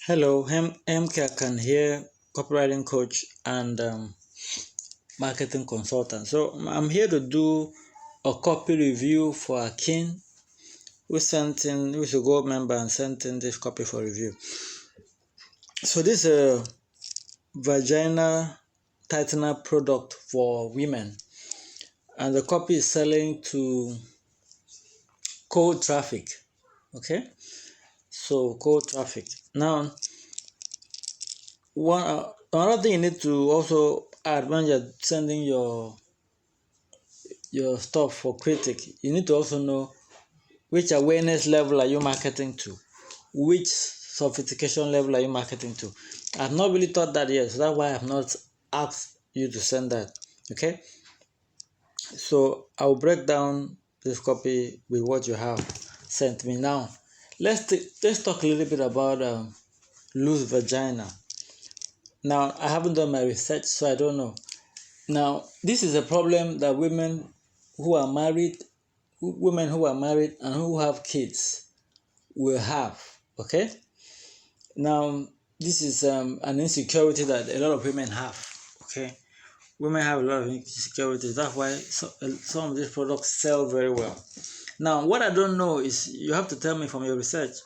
Hello, MK here, copywriting coach and marketing consultant. So I'm here to do a copy review for Akin, who's a gold member and sent in this copy for review. So this is a Vagina tightener product for women, and the copy is selling to cold traffic. Okay, so cold traffic. Now, another thing you need to also add when you're sending your stuff for critic, you need to also know which awareness level are you marketing to, which sophistication level are you marketing to. I've not really thought that yet, so that's why I've not asked you to send that. Okay, so I'll break down this copy with what you have sent me. Now let's talk a little bit about loose vagina. Now, I haven't done my research, so I don't know. Now, this is a problem that women who are married and who have kids will have. Okay. Now, this is an insecurity that a lot of women have. Okay. Women have a lot of insecurity. That's why some of these products sell very well. Now, what I don't know is, you have to tell me from your research,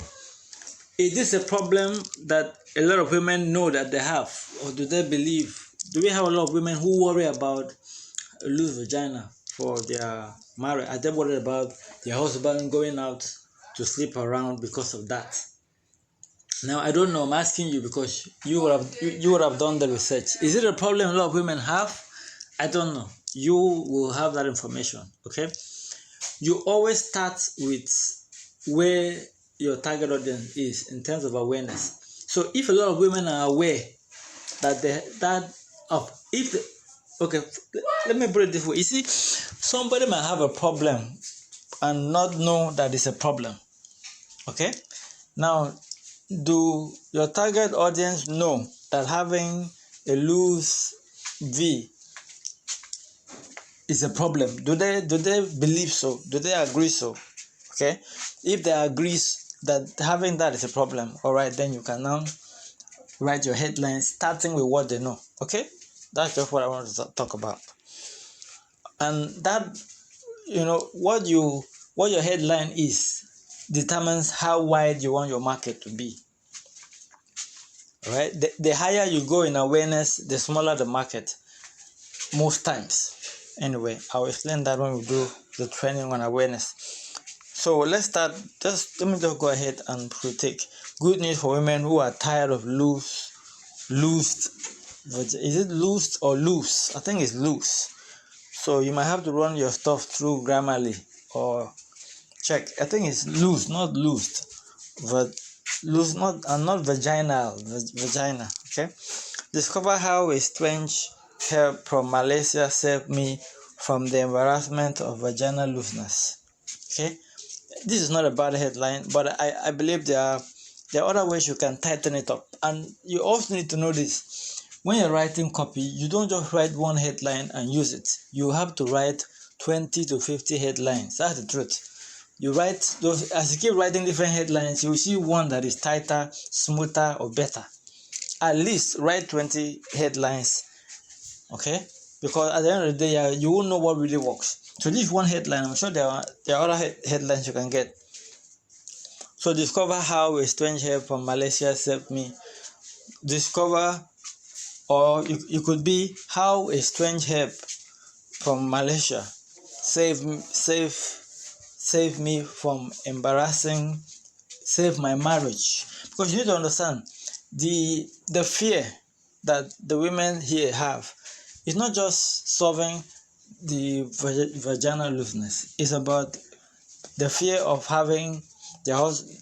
is this a problem that a lot of women know that they have, or do they believe? Do we have a lot of women who worry about a loose vagina for their marriage? Are they worried about their husband going out to sleep around because of that? Now, I don't know. I'm asking you because you would have done the research. Is it a problem a lot of women have? I don't know. You will have that information. Okay. You always start with where your target audience is in terms of awareness. So if a lot of women are aware that let me put it this way. You see, somebody might have a problem and not know that it's a problem. Okay? Now, do your target audience know that having a loose V is a problem? Do they believe so? Do they agree so? Okay? If they agree that having that is a problem, all right, then you can now write your headlines starting with what they know. Okay, that's just what I want to talk about. And that, what your headline is determines how wide you want your market to be. All right, the higher you go in awareness, the smaller the market, most times. Anyway, I'll explain that when we do the training on awareness. So let's start. Let me just go ahead and critique. Good news for women who are tired of loose. Is it loose or loose? I think it's loose. So you might have to run your stuff through Grammarly or check. I think it's loose, not loosed, but loose, not vaginal. Vagina. Okay. Discover how a strange herb from Malaysia saved me from the embarrassment of vaginal looseness. Okay. This is not a bad headline, but I believe there are other ways you can tighten it up. And you also need to know this. When you're writing copy, you don't just write one headline and use it. You have to write 20 to 50 headlines. That's the truth. You write those, as you keep writing different headlines, you will see one that is tighter, smoother, or better. At least write 20 headlines, okay? Because at the end of the day, you won't know what really works. So this is one headline. I'm sure there are other headlines you can get. So discover how a strange herb from Malaysia saved me. Discover, or it could be how a strange herb from Malaysia saved me from save my marriage. Because you need to understand the fear that the women here have. It's not just solving the vaginal looseness. It's about the fear of having their husband.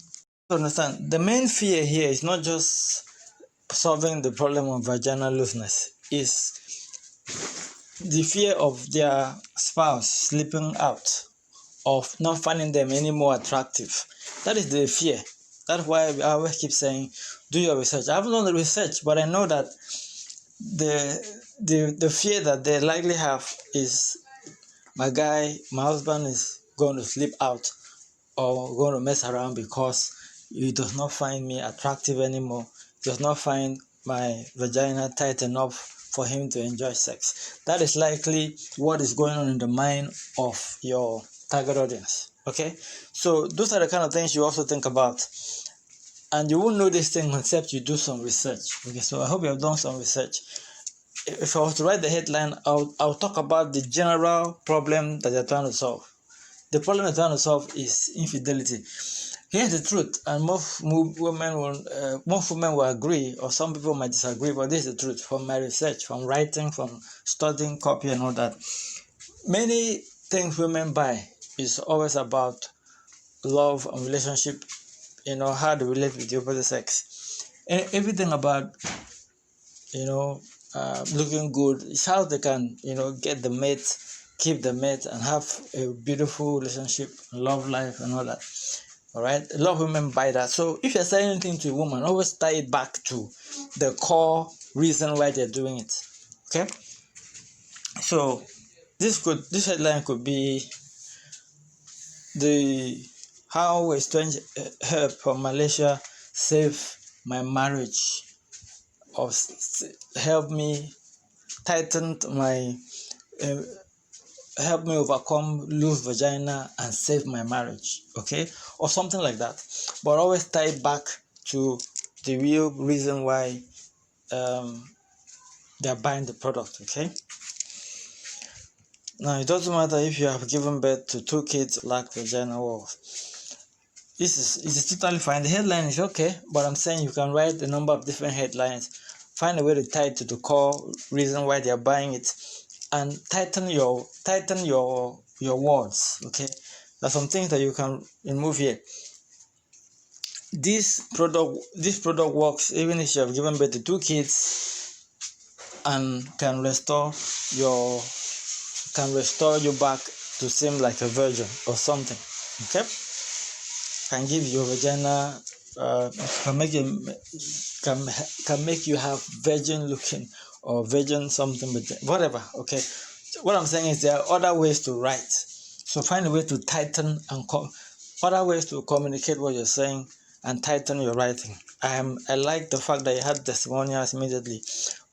Understand, the main fear here is not just solving the problem of vaginal looseness. It's the fear of their spouse slipping out, of not finding them any more attractive. That is the fear. That's why I always keep saying, do your research. I haven't done the research, but I know that the fear that they likely have is, my husband is going to slip out or going to mess around because he does not find me attractive anymore. does not find my vagina tight enough for him to enjoy sex. That is likely what is going on in the mind of your target audience. Okay, so those are the kind of things you also think about, and you won't know this thing except you do some research. Okay, so I hope you have done some research. If I was to write the headline, I'll talk about the general problem that you're trying to solve. The problem you're trying to solve is infidelity. Here's the truth, and most women will agree, or some people might disagree, but this is the truth from my research, from writing, from studying copy and all that. Many things women buy is always about love and relationship, how to relate with the opposite sex. And everything about, looking good is how they can, get the mate, keep the mate, and have a beautiful relationship, love life, and all that. All right, a lot of women buy that. So if you're selling anything to a woman, always tie it back to the core reason why they're doing it. Okay. So this headline could be how a strange herb from Malaysia saved my marriage, or help me tighten my. Help me overcome loose vagina and save my marriage, okay, or something like that. But always tie it back to the real reason why they're buying the product, okay. Now, it doesn't matter if you have given birth to 2 kids lack vagina walls. It is totally fine. The headline is okay, but I'm saying you can write a number of different headlines, find a way to tie it to the core reason why they're buying it, and tighten your words. Okay, there's some things that you can remove here. This product works even if you have given birth to 2 kids, and can restore you back to seem like a virgin or something. Okay, can give your vagina can make you have virgin looking or virgin something, but whatever. Okay, what I'm saying is there are other ways to write, so find a way to tighten and other ways to communicate what you're saying and tighten your writing. I like the fact that you had testimonials immediately.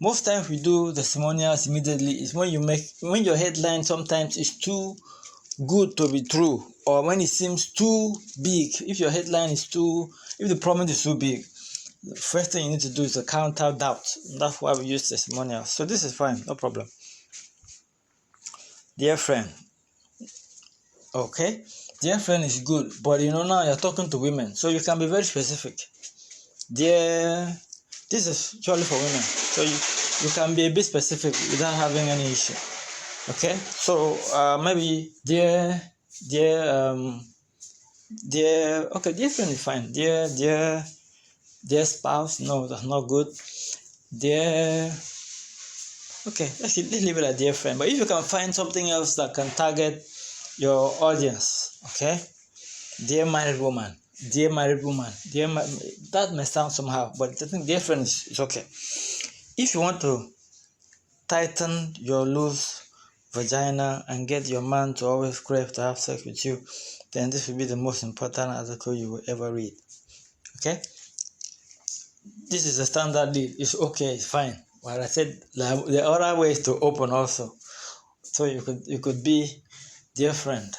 Most times we do testimonials immediately is when your headline sometimes is too good to be true, or when it seems too big. If your headline is if the promise is too big, the first thing you need to do is to counter doubt. That's why we use testimonials. So this is fine, no problem. Dear friend. Okay, dear friend is good, but now you're talking to women, so you can be very specific. Dear, this is surely for women, so you can be a bit specific without having any issue. Okay, so maybe dear friend is fine. Dear spouse, no, that's not good. Dear, okay, let's leave it at dear friend. But if you can find something else that can target your audience, okay, dear married woman, that may sound somehow, but I think dear friend is okay. If you want to tighten your loose vagina and get your man to always crave to have sex with you, then this will be the most important article you will ever read. Okay, this is a standard lead. It's okay, it's fine. But I said there are other ways to open also. So you could be, dear friend,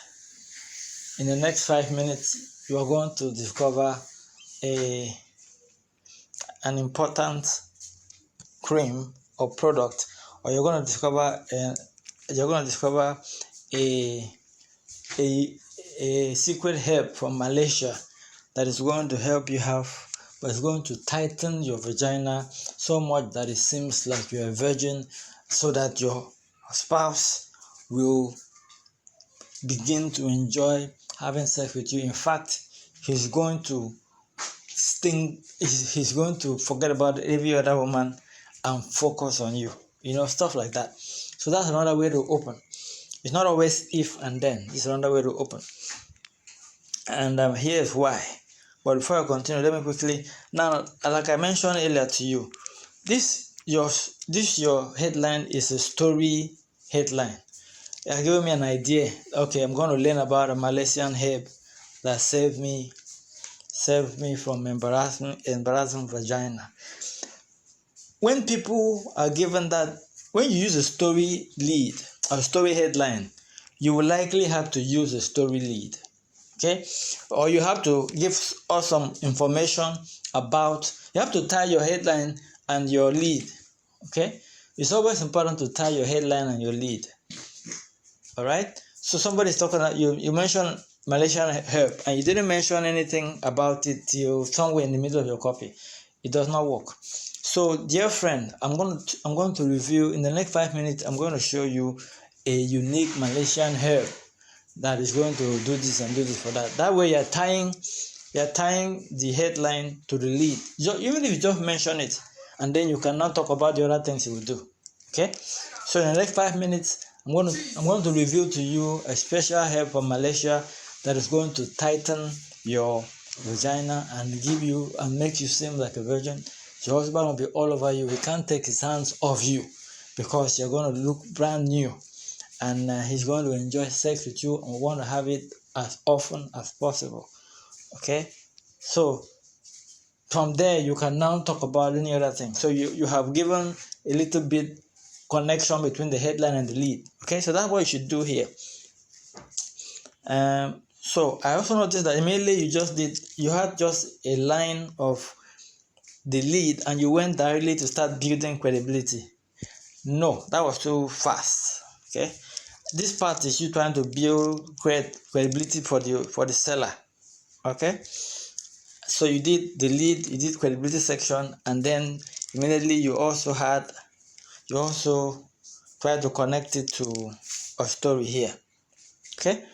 in the next 5 minutes you are going to discover an important cream or product, or you're going to discover a secret herb from Malaysia that is going to help you but it's going to tighten your vagina so much that it seems like you're a virgin, so that your spouse will begin to enjoy having sex with you. In fact, he's going to forget about every other woman and focus on you. Stuff like that. So that's another way to open. It's not always if and then. It's another way to open. And here's why. But before I continue, let me quickly. Now, like I mentioned earlier to you, your headline is a story headline. You're giving me an idea. Okay, I'm going to learn about a Malaysian herb that saved save me from embarrassing vagina. When people are given that, when you use a story lead, a story headline, you will likely have to use a story lead. Okay, or you have to give us some information about, you have to tie your headline and your lead. Okay, it's always important to tie your headline and your lead. All right, so somebody's talking about you mentioned Malaysian herb and you didn't mention anything about it till somewhere in the middle of your copy. It does not work. So dear friend, I'm going to review in the next 5 minutes. I'm going to show you a unique Malaysian herb that is going to do this and do this for that. That way you're tying the headline to the lead. Even if you just mention it, and then you cannot talk about the other things you will do. Okay? So in the next 5 minutes, I'm going to reveal to you a special herb from Malaysia that is going to tighten your vagina and give you and make you seem like a virgin. Your husband will be all over you. He can't take his hands off you because you're going to look brand new. And he's going to enjoy sex with you and want to have it as often as possible. Okay? So, from there, you can now talk about any other thing. So, you have given a little bit connection between the headline and the lead. Okay? So, that's what you should do here. So, I also noticed that immediately you had just a line of the lead and you went directly to start building credibility. No, that was too fast. Okay? This part is you trying to build credibility for the seller. Okay, so you did the lead, you did credibility section, and then immediately you also tried to connect it to a story here. Okay,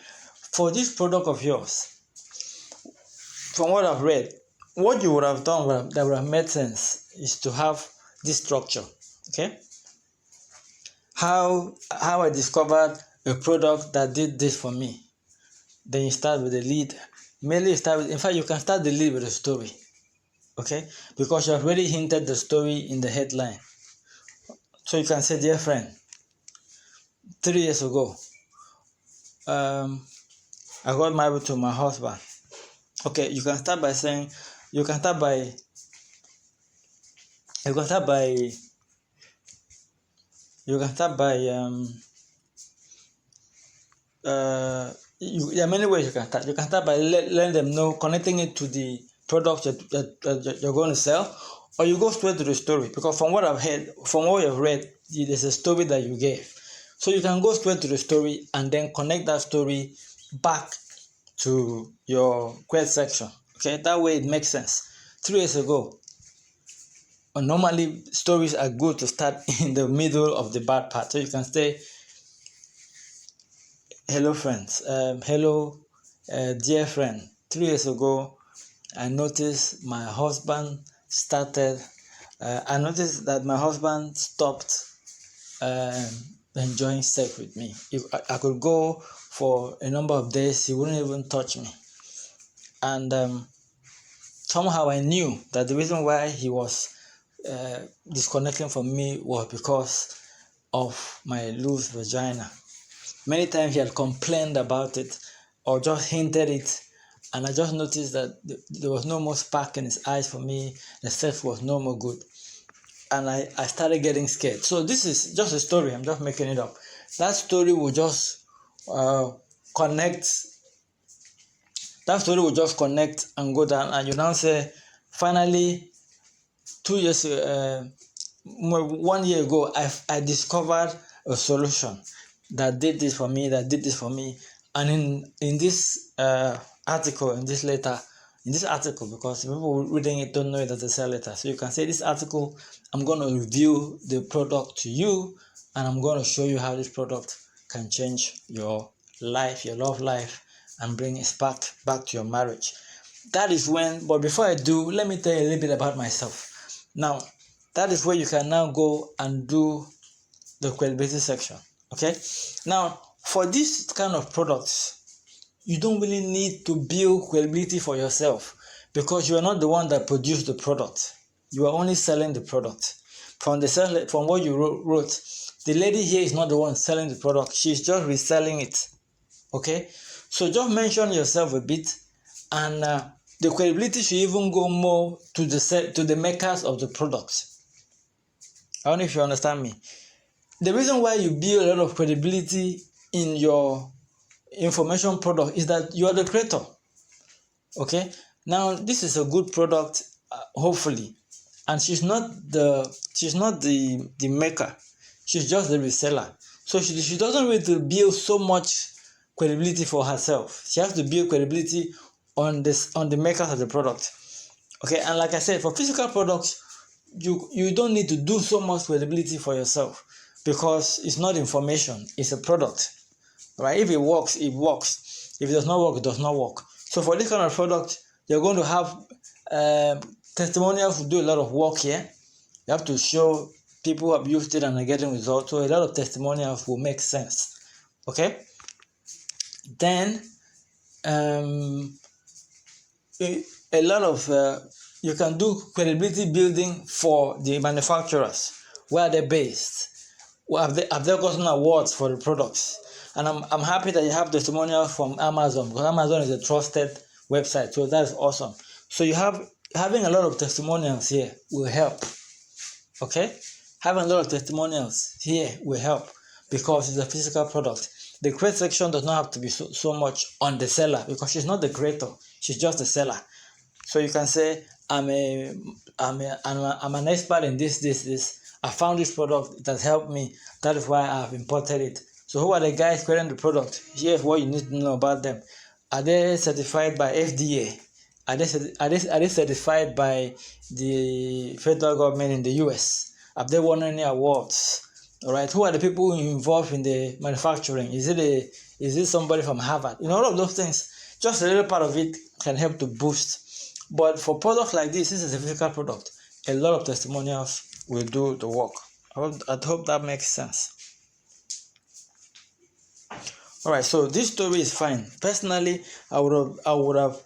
for this product of yours, from what I've read, what you would have done that would have made sense is to have this structure. Okay, how I discovered a product that did this for me. Then you start with the lead. Mainly in fact, you can start the lead with a story. Okay? Because you have already hinted the story in the headline. So you can say, dear friend, 3 years ago, I got married to my husband. Okay, you can start by saying, you can start by there are many ways you can start. You can start by letting them know, connecting it to the product that you're going to sell, or you go straight to the story. Because from what you've read, there's a story that you gave. So you can go straight to the story and then connect that story back to your query section. Okay, that way it makes sense. 3 years ago, normally stories are good to start in the middle of the bad part. So you can say, hello friends, dear friend, 3 years ago I noticed that my husband stopped enjoying sex with me. If I could go for a number of days, he wouldn't even touch me. And somehow I knew that the reason why he was disconnecting from me was because of my loose vagina. Many times he had complained about it or just hinted it, and I just noticed that there was no more spark in his eyes for me. The sex was no more good. And I started getting scared. So this is just a story. I'm just making it up. That story will just connect. That story will just connect and go down. And you now say, finally, 1 year ago, I discovered a solution that did this for me, And in this article, because people reading it don't know it as a sell letter. So you can say, this article, I'm going to review the product to you, and I'm going to show you how this product can change your life, your love life, and bring a spark back to your marriage. That is when, but before I do, let me tell you a little bit about myself. Now, that is where you can now go and do the credibility section. Okay? Now, for this kind of products, you don't really need to build credibility for yourself because you are not the one that produced the product. You are only selling the product. From what you wrote, the lady here is not the one selling the product. She's just reselling it. Okay? So just mention yourself a bit and the credibility should even go more to the makers of the product. I don't know if you understand me. The reason why you build a lot of credibility in your information product is that you are the creator. Okay, now this is a good product, hopefully, and she's not the maker, she's just the reseller. So she doesn't need to build so much credibility for herself. She has to build credibility on the makers of the product. Okay, and like I said, for physical products, you don't need to do so much credibility for yourself, because it's not information, it's a product. Right? If it works, it works. If it does not work, it does not work. So for this kind of product, you're going to have testimonials who do a lot of work here. You have to show people who have used it and are getting results. So a lot of testimonials will make sense. Okay? Then a lot of you can do credibility building for the manufacturers. Where are they based? Have they gotten awards for the products? And I'm happy that you have testimonials from Amazon, because Amazon is a trusted website, so that's awesome. So having a lot of testimonials here will help. Okay, having a lot of testimonials here will help, because it's a physical product. The create section does not have to be so much on the seller, because she's not the creator, she's just a seller. So you can say, I'm an expert in this. I found this product, it has helped me. That is why I've imported it. So who are the guys creating the product? Here's what you need to know about them. Are they certified by FDA? Are they certified by the federal government in the US? Have they won any awards? All right. Who are the people involved in the manufacturing? Is it somebody from Harvard? All of those things. Just a little part of it can help to boost. But for products like this is a physical product. A lot of testimonials will do the work. I hope that makes sense. All right, so this story is fine. Personally, I would have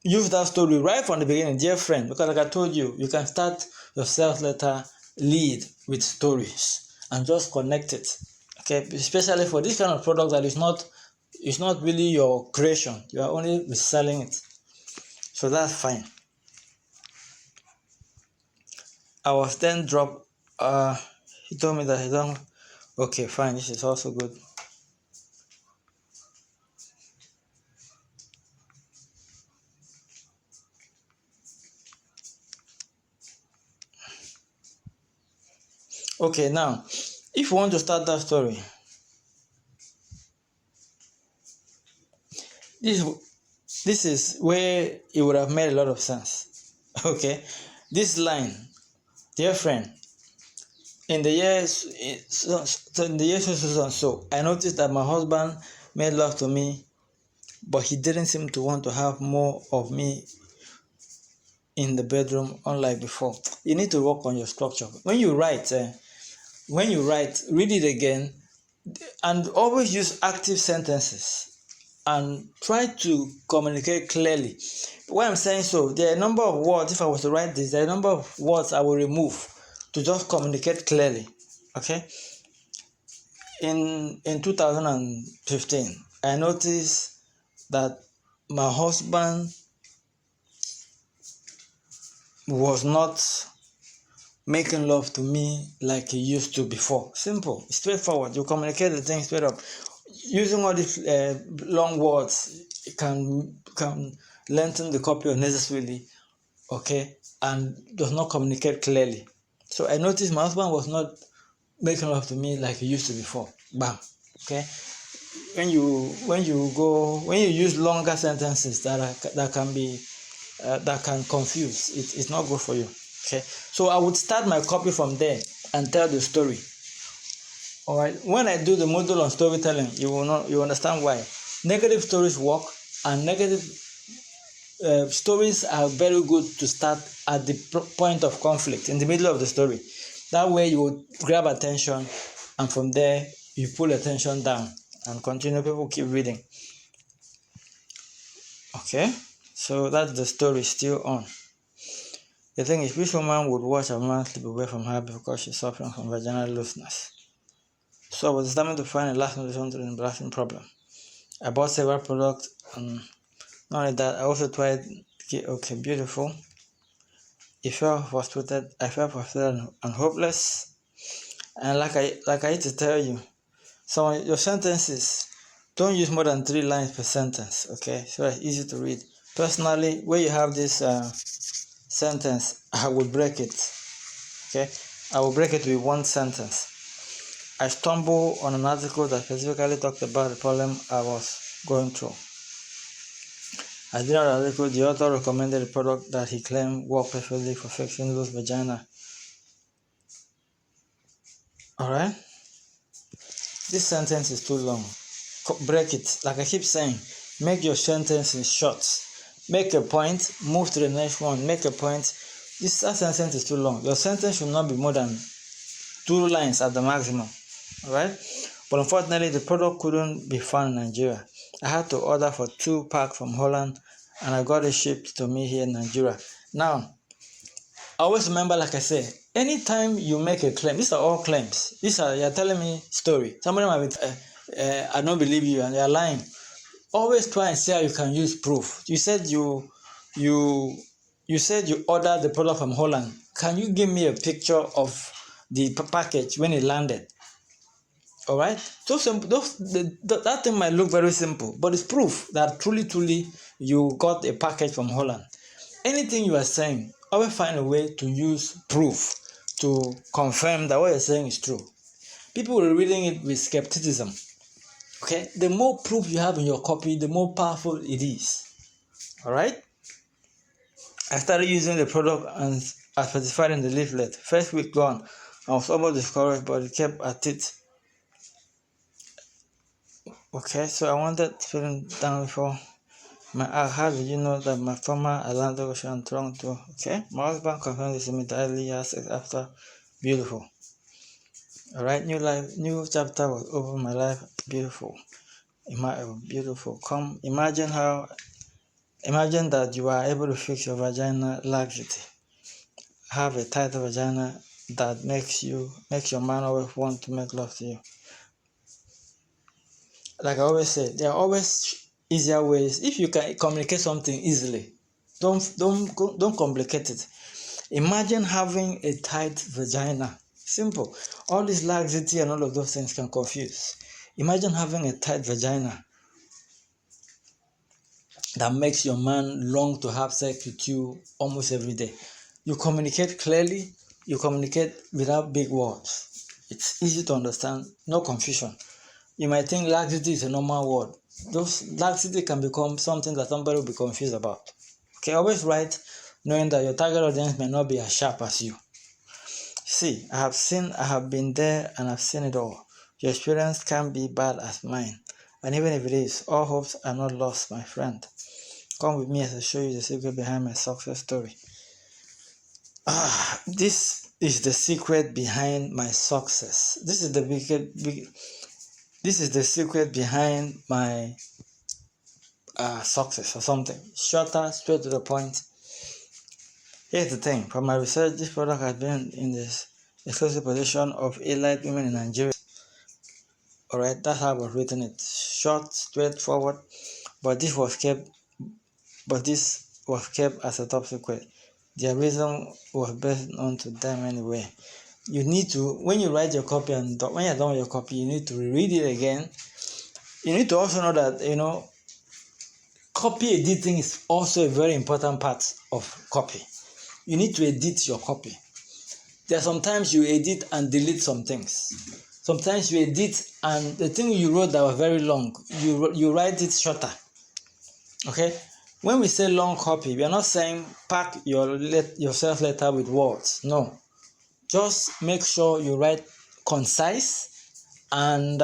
used that story right from the beginning, dear friend, because like I told you, you can start your sales letter lead with stories and just connect it. Okay, especially for this kind of product that is not really your creation. You are only reselling it. So that's fine. I was then dropped. He told me that he don't. Okay, fine. This is also good. Okay, now, if you want to start that story, this is where it would have made a lot of sense. Okay, this line, dear friend, in the years so, I noticed that my husband made love to me, but he didn't seem to want to have more of me in the bedroom, unlike before. You need to work on your structure. When you write, read it again, and always use active sentences and try to communicate clearly. Why I'm saying so, there are a number of words, if I was to write this, there are a number of words I will remove to just communicate clearly. Okay? In 2015, I noticed that my husband was not making love to me like he used to before. Simple, straightforward. You communicate the thing straight up. Using all these long words, it can lengthen the copy unnecessarily, okay, and does not communicate clearly. So I noticed my husband was not making love to me like he used to before. Bam. Okay. When you use longer sentences that can confuse, it's not good for you. Okay, so I would start my copy from there and tell the story. All right, when I do the module on storytelling, you understand why. Negative stories work, and negative stories are very good to start at the point of conflict, in the middle of the story. That way you will grab attention, and from there you pull attention down and continue. People keep reading. Okay, so that's the story still on. The thing is, which woman would watch a man slip away from her because she's suffering from vaginal looseness? So I was determined to find a lasting solution to the embarrassing problem. I bought several products and Not only that, I also tried, okay, beautiful. I felt frustrated and hopeless. And like I used to tell you, so your sentences, don't use more than 3 lines per sentence, okay? So it's easy to read. Personally, when you have this sentence, I will break it, okay? I will break it with one sentence. I stumbled on an article that specifically talked about the problem I was going through. At the end of the article, the author recommended a product that he claimed worked perfectly for fixing loose vagina. Alright? This sentence is too long. Break it. Like I keep saying, make your sentences short. Make a point, move to the next one, make a point. That sentence is too long. Your sentence should not be more than 2 lines at the maximum. Alright? But unfortunately, the product couldn't be found in Nigeria. I had to order for 2 packs from Holland, and I got it shipped to me here in Nigeria. Now, always remember, like I say, anytime you make a claim, these are all claims. You're telling me story. Somebody might be, I don't believe you, and you're lying. Always try and see how you can use proof. You said you ordered the product from Holland. Can you give me a picture of the package when it landed? All right. So simple. That thing might look very simple, but it's proof that truly you got a package from Holland. Anything you are saying, always find a way to use proof to confirm that what you're saying is true. People are reading it with skepticism. Okay, the more proof you have in your copy, the more powerful it is. All right. I started using the product as specified in the leaflet. First week gone, I was almost discouraged, but it kept at it. Okay, so I wanted to put it down before my how did you know that my former Atlanta was in Toronto? Okay, my husband confirmed this immediately after. Beautiful. Alright, new chapter was over my life. Beautiful. Beautiful. Imagine that you are able to fix your vagina laxity. Have a tight vagina that makes your man always want to make love to you. Like I always say, there are always easier ways. If you can communicate something easily, don't complicate it. Imagine having a tight vagina. Simple. All this laxity and all of those things can confuse. Imagine having a tight vagina that makes your man long to have sex with you almost every day. You communicate clearly, you communicate without big words. It's easy to understand, no confusion. You might think laxity is a normal word. Laxity can become something that somebody will be confused about. Okay, always write knowing that your target audience may not be as sharp as you. See, I have been there and I've seen it all. Your experience can't be bad as mine. And even if it is, all hopes are not lost, my friend. Come with me as I show you the secret behind my success story. This is the secret behind my success. This is the secret behind my success or something. Shorter, straight to the point. Here's the thing. From my research, this product has been in this exclusive position of elite women in Nigeria. Alright, that's how I've written it. Short, straightforward, but this was kept as a top secret. Their reason was best known to them anyway. You need to, when you write your copy and when you're done with your copy, you need to read it again. You need to also know that, copy editing is also a very important part of copy. You need to edit your copy. There are sometimes you edit and delete some things. Sometimes you edit and the thing you wrote that was very long, you write it shorter. Okay? When we say long copy, we are not saying pack your self-letter with words. No. Just make sure you write concise and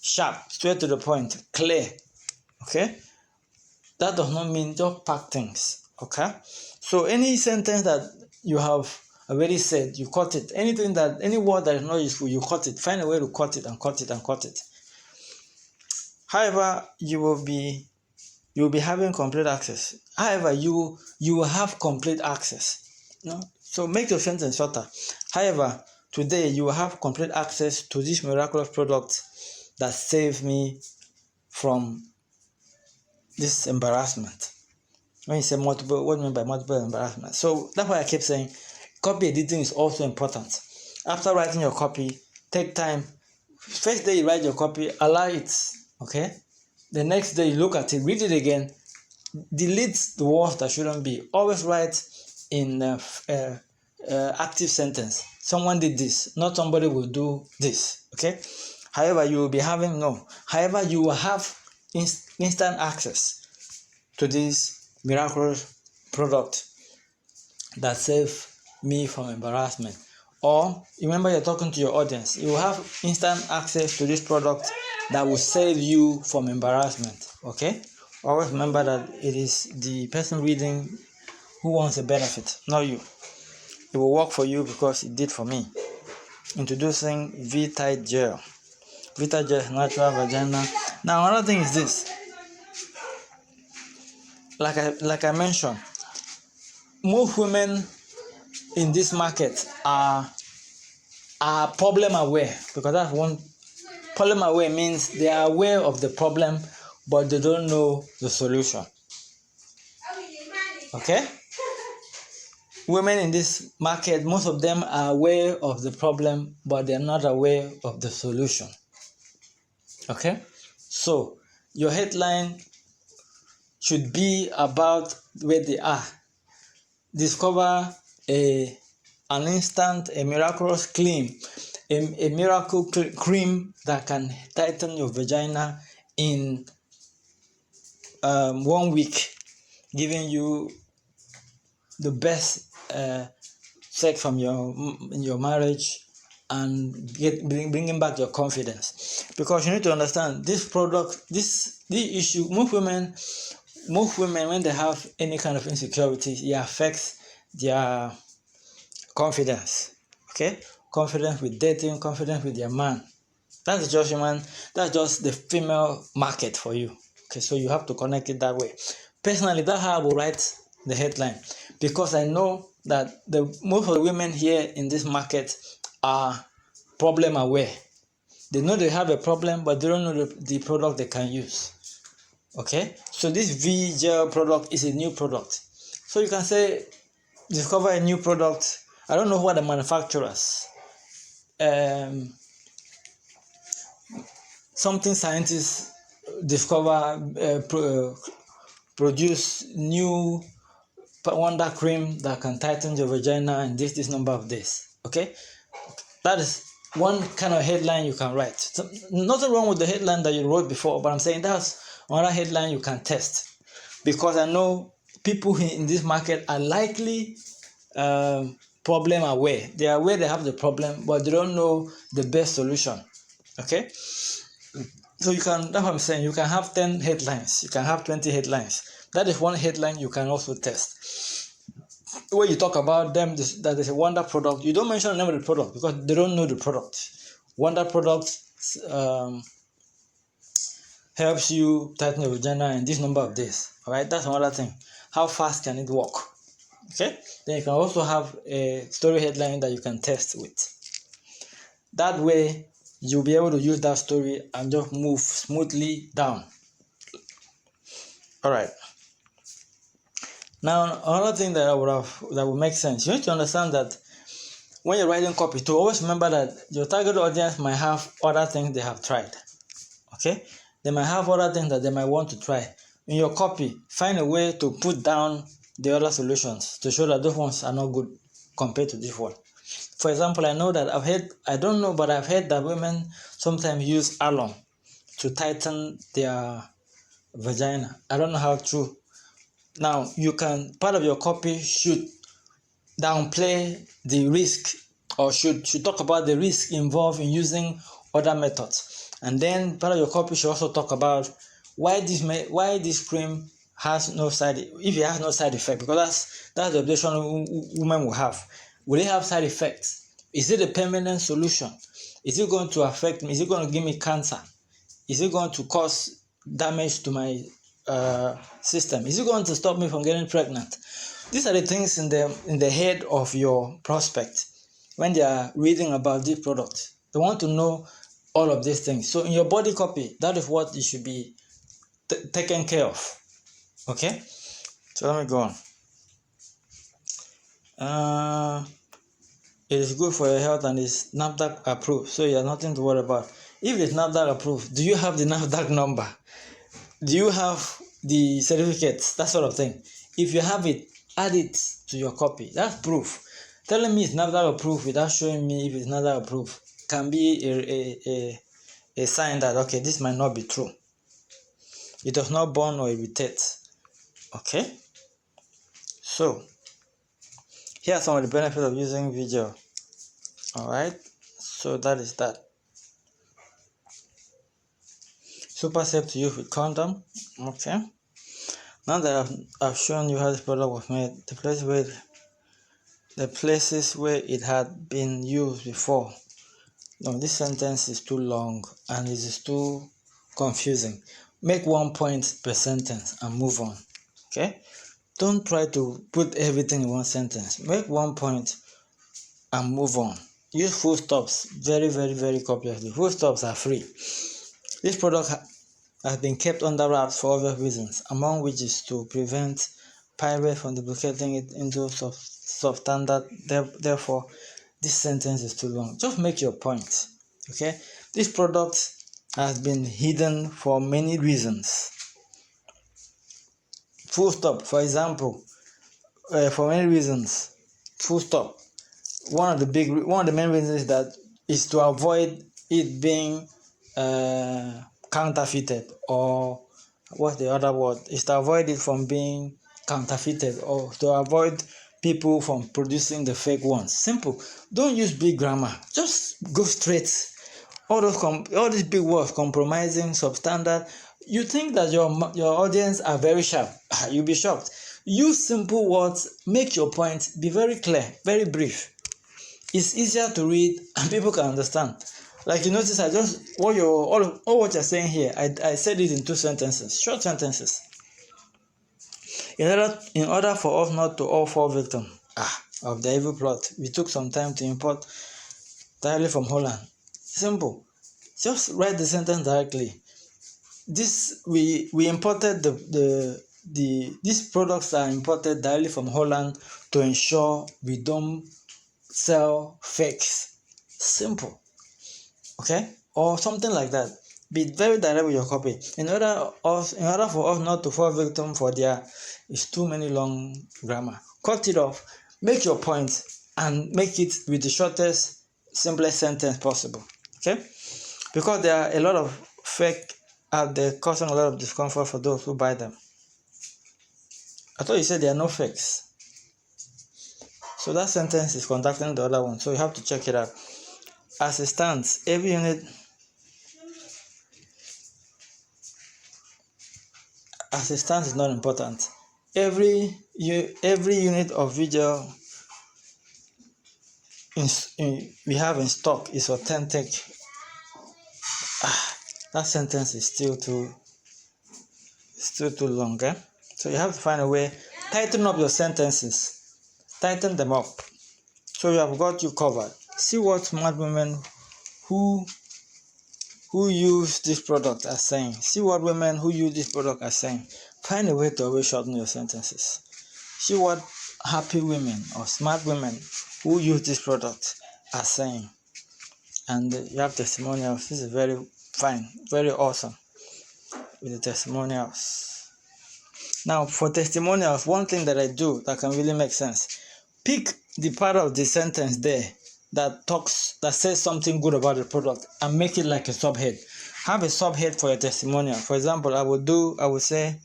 sharp, straight to the point, clear. Okay? That does not mean just pack things. Okay? So any sentence that you have already said, you cut it. Any word that is not useful, you cut it. Find a way to cut it and cut it and cut it. However, you will be having complete access. However, you will have complete access. So make your sentence shorter. However, today you will have complete access to this miraculous product that saved me from this embarrassment. When you say multiple, what do you mean by multiple embarrassment? So that's why I keep saying copy editing is also important. After writing your copy, take time. First day you write your copy, allow it, okay? The next day you look at it, read it again, delete the words that shouldn't be. Always write in active sentence. Someone did this, not somebody will do this, okay? However, you will be having, however, you will have instant access to this miraculous product that saved me from embarrassment. Or remember, you're talking to your audience. You will have instant access to this product that will save you from embarrassment. Okay? Always remember that it is the person reading who wants a benefit, not you. It will work for you because it did for me. Introducing V-Tight Gel. V-Tight Gel is natural vagina. Now, another thing is this. Like I mentioned, most women in this market are problem aware, because that's one. Problem aware means they are aware of the problem, but they don't know the solution. Okay? Women in this market, most of them are aware of the problem, but they're not aware of the solution. Okay? So, your headline should be about where they are. Discover a miraculous cream, a miracle cream that can tighten your vagina in 1 week, giving you the best sex from your marriage and bringing back your confidence. Because you need to understand this product, this issue. Most women, when they have any kind of insecurity, it affects their confidence. Okay? Confidence with dating, confidence with their man. That's just the female market for you. Okay, so you have to connect it that way. Personally, that's how I will write the headline, because I know that most of the women here in this market are problem aware. They know they have a problem, but they don't know the product they can use. Okay, so this V-Gel product is a new product. So you can say, discover a new product. I don't know what the manufacturers, something scientists discover, produce new wonder cream that can tighten your vagina in this number of days. Okay, that is one kind of headline you can write. So, nothing wrong with the headline that you wrote before, but I'm saying that's another headline you can test, because I know people in this market are likely problem aware. They are aware they have the problem, but they don't know the best solution. Okay, so that's what I'm saying. You can have 10 headlines, you can have 20 headlines. That is one headline you can also test. When you talk about them, that is a wonder product, you don't mention the name of the product because they don't know the product. Wonder product helps you tighten your vagina in this number of days. All right, that's another thing. How fast can it work? Okay, then you can also have a story headline that you can test with. That way, you'll be able to use that story and just move smoothly down. All right. Now, another thing that would make sense, you need to understand that when you're writing copy, to always remember that your target audience might have other things they have tried. Okay, they might have other things that they might want to try. In your copy, find a way to put down the other solutions to show that those ones are not good compared to this one. For example, I know that I've heard that women sometimes use alum to tighten their vagina. I don't know how true. Now, part of your copy should downplay the risk, or should talk about the risk involved in using other methods. And then part of your copy should also talk about why this cream has no side effect, because that's the objection women will have. Will it have side effects? Is it a permanent solution? Is it going to affect me? Is it going to give me cancer? Is it going to cause damage to my system? Is it going to stop me from getting pregnant? These are the things in the head of your prospect when they are reading about this product. They want to know all of these things. So in your body copy, that is what you should be taken care of. Okay, so let me go on. It is good for your health and is NAFDAC approved, so you have nothing to worry about. If it's NAFDAC approved, do you have the NAFDAC number? Do you have the certificates? That sort of thing. If you have it, add it to your copy. That's proof. Telling me it's NAFDAC approved without showing me if it's NAFDAC approved can be a sign that, okay, this might not be true. It does not burn or irritate. Okay? So, here are some of the benefits of using video. Alright? So that is that. Super safe to use with condom. Okay? Now that I've shown you how this product was made, the places where it had been used before. No, this sentence is too long and it is too confusing. Make 1 point per sentence and move on. Okay? Don't try to put everything in one sentence. Make 1 point and move on. Use full stops very, very, very copiously. Full stops are free. This product has been kept under wraps for obvious reasons, among which is to prevent pirates from duplicating it into substandard. Therefore, this sentence is too long. Just make your point. Okay? This product has been hidden for many reasons. Full stop. For example, for many reasons. Full stop. One of the main reasons is to avoid it being counterfeited, or what's the other word? Is to avoid it from being counterfeited, or to avoid people from producing the fake ones. Simple. Don't use big grammar. Just go straight. All these big words, compromising, substandard. You think that your audience are very sharp. You'll be shocked. Use simple words. Make your point. Be very clear, very brief. It's easier to read and people can understand. Like you notice, I just all what you're saying here, I said it in 2 sentences, short sentences. In order for us not to all fall victim of the evil plot, we took some time to import directly from Holland. Simple. Just write the sentence directly. We imported these products are imported directly from Holland to ensure we don't sell fakes. Simple. Okay? Or something like that. Be very direct with your copy. In order for us not to fall victim for it's too many long grammar. Cut it off. Make your point and make it with the shortest, simplest sentence possible. Okay? Because there are a lot of fake out there causing a lot of discomfort for those who buy them. I thought you said there are no fakes. So that sentence is contradicting the other one. So you have to check it out. As it stands, every unit is not important. Every unit of video we have in stock is authentic. That sentence is still too long. So you have to find a way. Tighten up your sentences. Tighten them up. So you have got you covered. See what smart women who use this product are saying. See what women who use this product are saying. Find a way to always shorten your sentences. See what happy women or smart women who use this product are saying. And you have testimonials. This is very fine, very awesome with the testimonials. Now, for testimonials, one thing that I do that can really make sense. Pick the part of the sentence there that says something good about the product and make it like a subhead. Have a subhead for your testimonial. For example, I would say,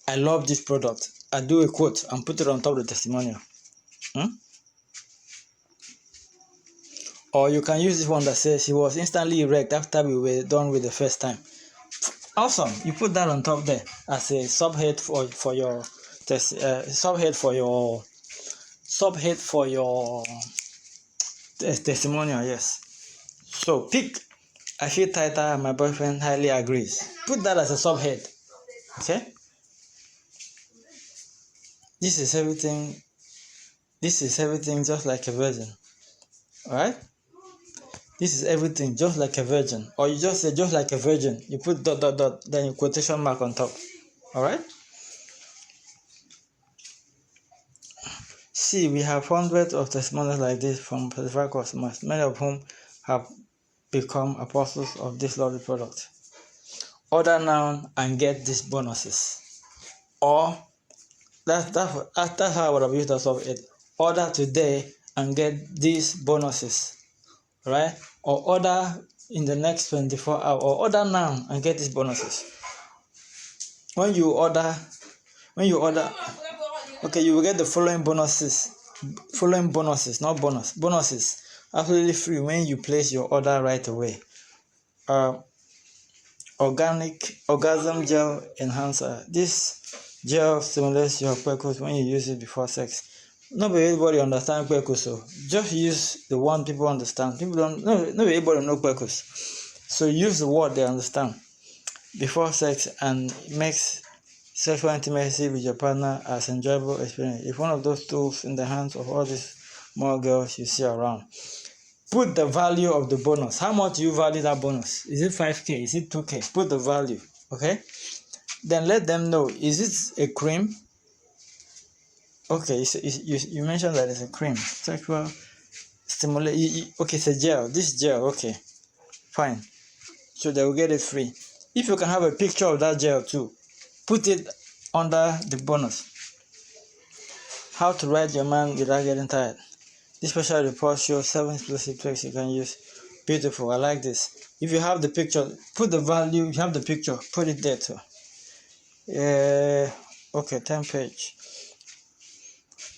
I love this product. I do a quote and put it on top of the testimonial. Or you can use this one that says, he was instantly erect after we were done with the first time. Awesome. You put that on top there as a subhead for your testimonial. Yes. So pick, I feel tighter and my boyfriend highly agrees. Put that as a subhead. Okay. This is everything just like a virgin. Alright? This is everything just like a virgin. Or you just say just like a virgin. You put ... then you quotation mark on top. Alright? see, we have hundreds of testimonials like this from certified customers, many of whom have become apostles of this lovely product. Order now and get these bonuses. Or that's how I would have used that of it. Order today and get these bonuses, right? Or order in the next 24 hours, or order now and get these bonuses. When you order, okay, you will get the following bonuses, not bonuses, absolutely free when you place your order right away. Organic orgasm gel enhancer. This gel stimulates your pecos when you use it before sex. Not everybody understands pecos, so just use the one people understand. People don't. Not everybody know pecos, so use the word they understand before sex, and it makes sexual intimacy with your partner as enjoyable experience. If one of those tools in the hands of all these more girls you see around. Put the value of the bonus. How much do you value that bonus? Is it 5K? Is it 2K? Put the value, okay? Then let them know, is it a cream? Okay, you mentioned that it's a cream. Sexual stimulate. Okay, it's a gel. This gel, okay, fine. So they will get it free. If you can have a picture of that gel too, put it under the bonus. How to ride your man without getting tired. This special report shows 7 exclusive tricks you can use. Beautiful, I like this. If you have the picture, put the value. You have the picture, put it there too. Okay, 10 page.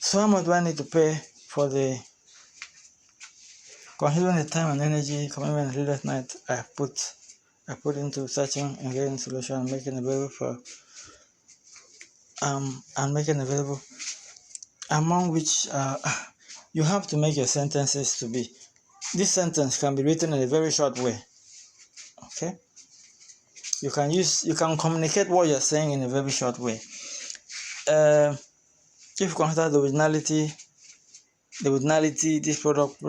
So how much do I need to pay for the considering the time and energy, commitment and sleepless night I put into searching and getting solution and making available among which you have to make your sentences to be. This sentence can be written in a very short way. Okay? You can communicate what you're saying in a very short way. If you consider the originality, this product,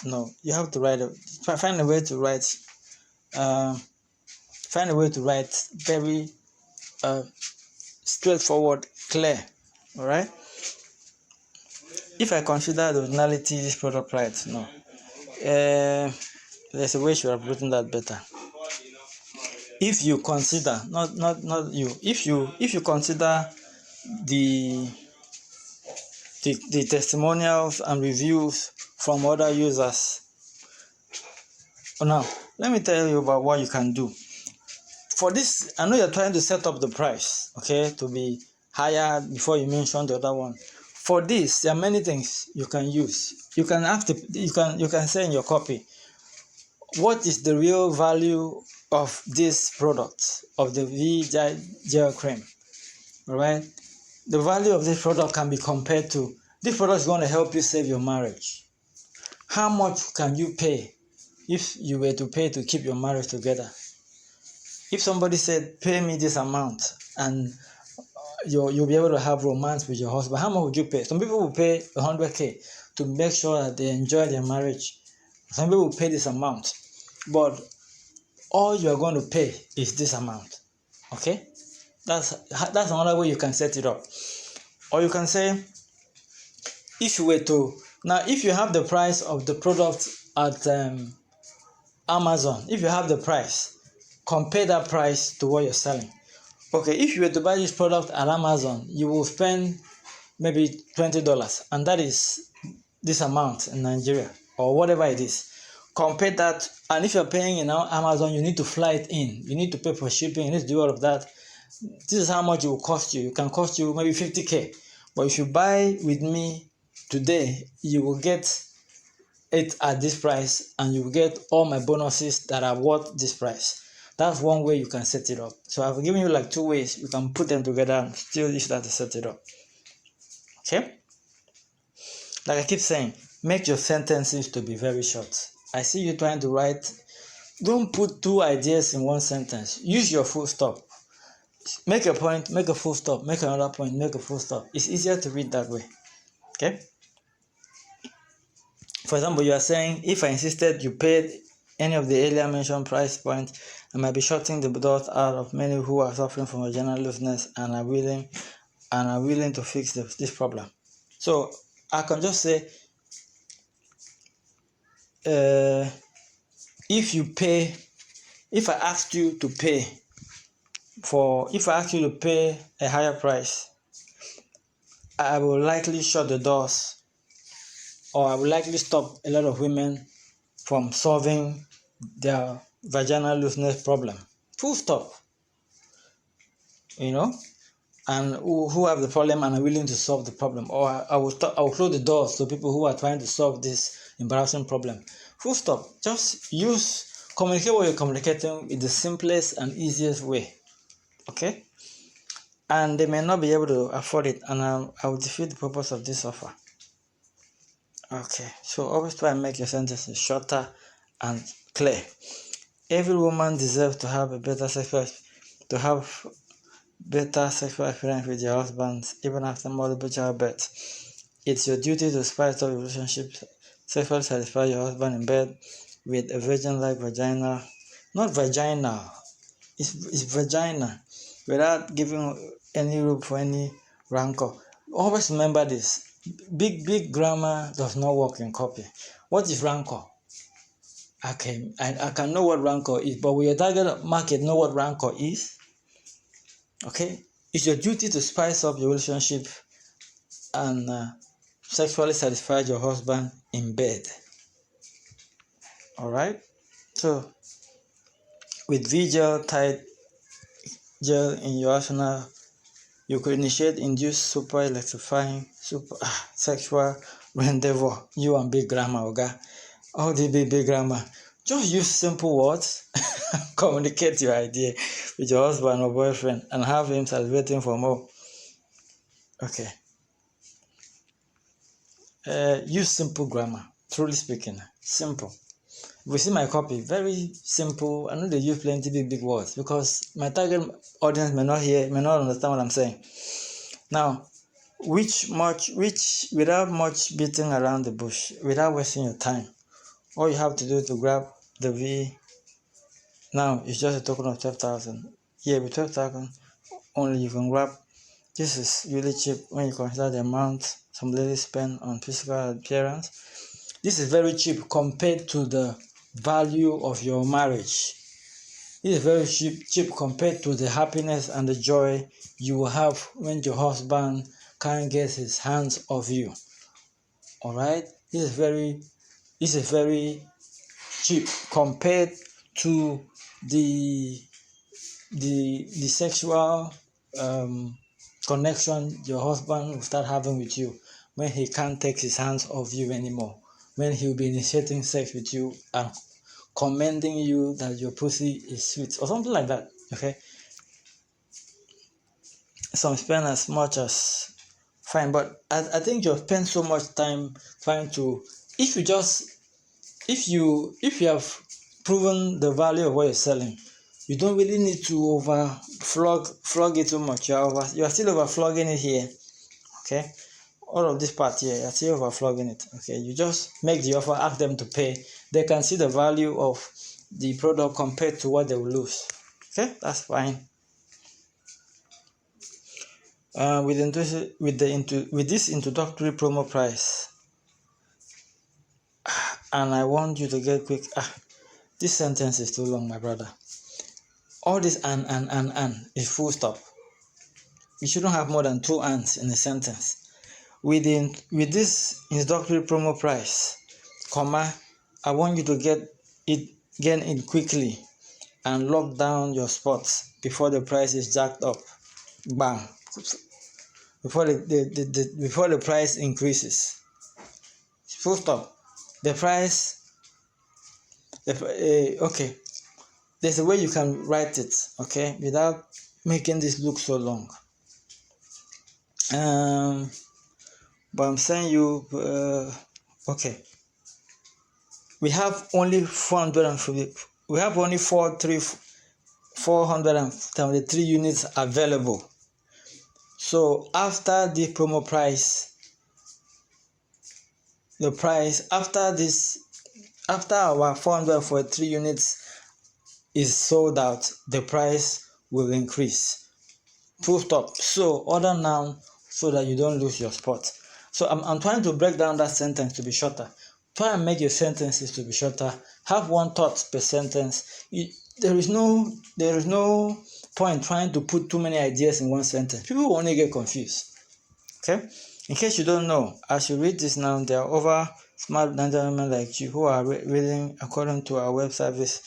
no, you have to write find a way to write very straightforward, clear. All right. If I consider the originality, this product, right? No. There's a way you have written that better. If you consider, not you. If you consider the testimonials and reviews from other users. Now, let me tell you about what you can do. For this, I know you're trying to set up the price, okay, to be higher before you mention the other one. For this, there are many things you can use. You can say in your copy, what is the real value of this product, of the V gel cream, all right? The value of this product can be compared to, this product is going to help you save your marriage. How much can you pay if you were to pay to keep your marriage together? If somebody said, pay me this amount and you'll be able to have romance with your husband, how much would you pay? Some people will pay 100K to make sure that they enjoy their marriage. Some people will pay this amount, but all you're going to pay is this amount. Okay? That's another way you can set it up. Or you can say, if you have the price of the product at Amazon, if you have the price, compare that price to what you're selling. Okay, if you were to buy this product at Amazon, you will spend maybe $20, and that is this amount in Nigeria, or whatever it is. Compare that, and if you're paying in Amazon, you need to fly it in. You need to pay for shipping, you need to do all of that. This is how much it will cost you. It can cost you maybe 50K. But if you buy with me today, you will get it at this price, and you will get all my bonuses that are worth this price. That's one way you can set it up. So I've given you like 2 ways. You can put them together and still use that to set it up. Okay? Like I keep saying, make your sentences to be very short. I see you trying to write. Don't put 2 ideas in one sentence. Use your full stop. Make a point, make a full stop, make another point, make a full stop. It's easier to read that way. Okay? For example, you are saying, if I insisted you paid any of the earlier mentioned price points, I might be shutting the doors out of many who are suffering from vaginal looseness and are willing to fix this problem. So I can just say, if I asked you to pay a higher price, I will likely shut the doors, or I will likely stop a lot of women from solving their vaginal looseness problem. Full stop. And who have the problem and are willing to solve the problem, or I will close the doors to people who are trying to solve this embarrassing problem. Full stop. Just communicate what you're communicating in the simplest and easiest way. Okay? And they may not be able to afford it, and I will defeat the purpose of this offer. Okay, so always try and make your sentences shorter and clear. Every woman deserves to have better sexual experience with your husband, even after multiple childbirth. It's your duty to spice up your relationship, sexually satisfy your husband in bed with a virgin-like vagina. Not vagina, it's vagina, without giving any room for any rancor. Always remember this. Big grammar does not work in copy. What is rancor? Okay, I can know what rancor is, but will your target market know what rancor is? Okay, it's your duty to spice up your relationship and sexually satisfy your husband in bed. All right. So, with V-gel tight gel in your arsenal, you could initiate induced super electrifying sexual rendezvous. You and big grammar, okay? All the big grammar. Just use simple words. Communicate your idea with your husband or boyfriend and have him salivating for more. Okay. Use simple grammar. Truly speaking, simple. If you see my copy, very simple. I know they use plenty big words because my target audience may not understand what I'm saying. Now, without much beating around the bush, without wasting your time, all you have to do to grab the V now is just a token of 12,000. Yeah, with 12,000 only you can grab. This is really cheap when you consider the amount some ladies spend on physical appearance. This is very cheap compared to the value of your marriage. This is very cheap compared to the happiness and the joy you will have when your husband can't get his hands off you. All right, this is very cheap compared to the sexual connection your husband will start having with you when he can't take his hands off you anymore, when he'll be initiating sex with you and commending you that your pussy is sweet or something like that. Okay, some spend as much as fine, but I think you've spent so much time trying to, if you have proven the value of what you're selling, you don't really need to flog it too much. You are still over flogging it here. Okay, all of this part here, you're still over flogging it. Okay, you just make the offer, ask them to pay. They can see the value of the product compared to what they will lose. Okay, that's fine. With this introductory promo price, and I want you to get quick. This sentence is too long, my brother. All this and is full stop. You shouldn't have more than 2 ands in a sentence. With this introductory promo price, comma, I want you to get in quickly and lock down your spots before the price is jacked up. Bam. Before the price increases. Full stop. The price. Okay. There's a way you can write it, okay, without making this look so long. But I'm saying okay. We have only 473 units available. So after the promo price, after our 443 units is sold out, the price will increase. Full stop. So order now so that you don't lose your spot. So I'm trying to break down that sentence to be shorter. Try and make your sentences to be shorter. Have one thought per sentence. There is no point trying to put too many ideas in one sentence. People will only get confused. Okay? In case you don't know, as you read this now, there are over smart gentlemen like you who are reading according to our web service.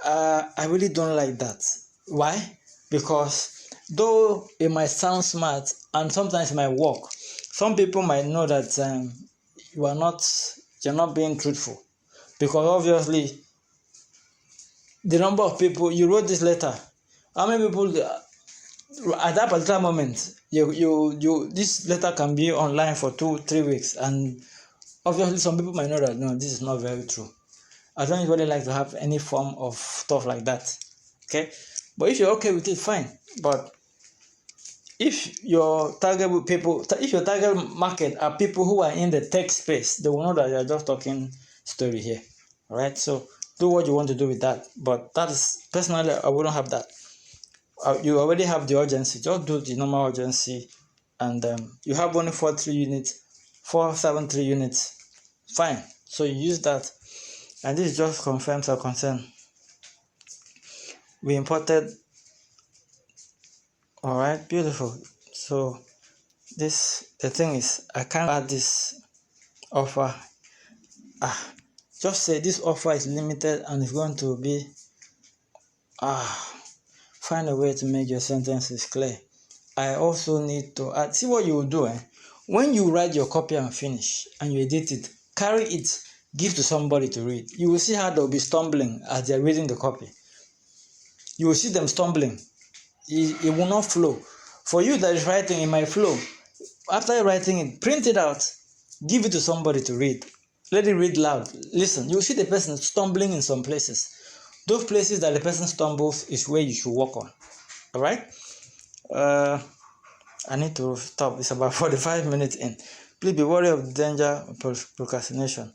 I really don't like that. Why? Because though it might sound smart and sometimes it might work, some people might know that you're not being truthful, because obviously the number of people you wrote this letter, how many people at that particular moment you this letter can be online for 2-3 weeks, and obviously some people might know that no, this is not very true. I don't really like to have any form of stuff like that. Okay, but if you're okay with it, fine. But if your target market are people who are in the tech space, they will know that you're just talking story here. All right, so do what you want to do with that. But that is, personally, I wouldn't have that. You already have the urgency. Just do the normal urgency, and you have only 473 units. Fine. So you use that, and this just confirms our concern. We imported. All right, beautiful. So the thing is, I can't add this offer. Just say this offer is limited and it's going to be. Find a way to make your sentences clear. I also need to add. See what you will do. When you write your copy and finish, and you edit it, carry it, give to somebody to read. You will see how they'll be stumbling as they're reading the copy. You will see them stumbling. It will not flow. For you that is writing, it might flow. After writing it, print it out, give it to somebody to read. Let it read loud. Listen, you will see the person stumbling in some places. Those places that the person stumbles is where you should work on. All right? I need to stop. It's about 45 minutes in. Please be wary of the danger of procrastination.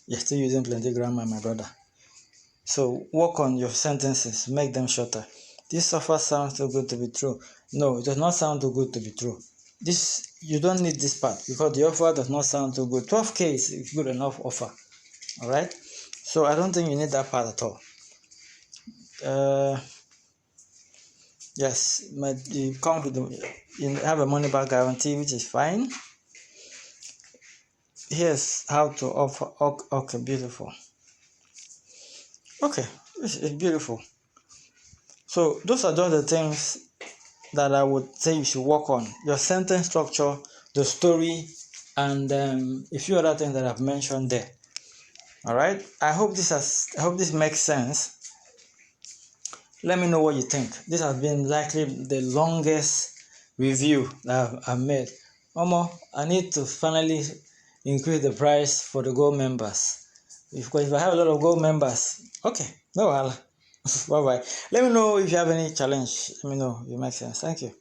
You're still using plenty grammar, my brother. So work on your sentences. Make them shorter. This offer sounds too good to be true. No, it does not sound too good to be true. You don't need this part because the offer does not sound too good. 12K is good enough offer. All right? So I don't think you need that part at all. Yes, you have a money back guarantee, which is fine. Here's how to offer. Okay, beautiful. Okay, it's beautiful. So those are just the things that I would say you should work on. Your sentence structure, the story, and a few other things that I've mentioned there. All right. I hope this makes sense. Let me know what you think. This has been likely the longest review that I've made. I need to finally increase the price for the Gold members. If I have a lot of Gold members, okay, no, bye-bye. Let me know if you have any challenge. Let me know if it makes sense. Thank you.